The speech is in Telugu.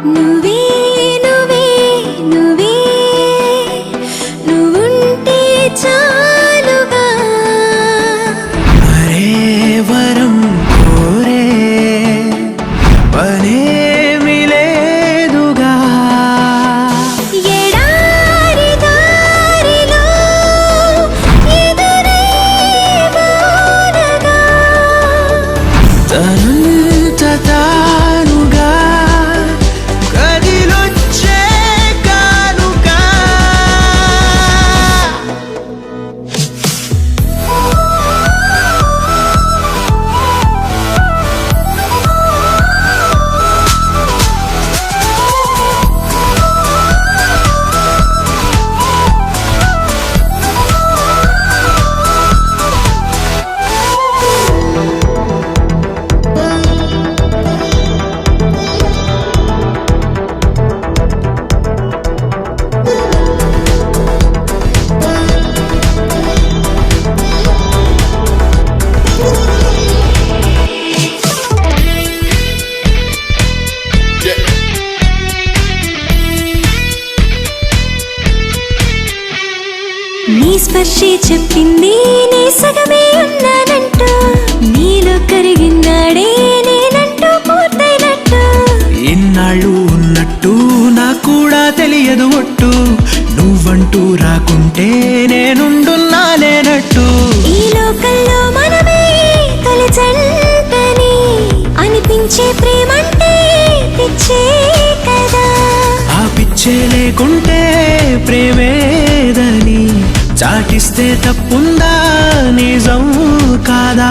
నువ్వే నువ్వే నువ్వే నువ్వుంటే చాలుగా మరే వరం కోరే పనేమి లేదుగా ఎడారి దారిలో ఎదురై వానగా తనంత తానుగా కదిలొచ్చే కానుగా నీ స్పర్శే చెప్పింది నీ సగమే ఉన్నానంటూ నీలో కరిగినాడే నేనంటూ పూర్తయినట్టు ఇన్నాళ్ళు ఉన్నట్టు నాకు కూడా తెలియదు ఒట్టు నువ్వంటూ రాకుంటే నేనుండున్నా లేనట్టు ఈ లోకల్లో మనమే తొలి జంటని అనిపించే ప్రేమంటే పిచ్చే కదా ఆ పిచ్చే లేకుంటే ప్రేమేదని చాటిస్తే తప్పుందా నిజం కాదా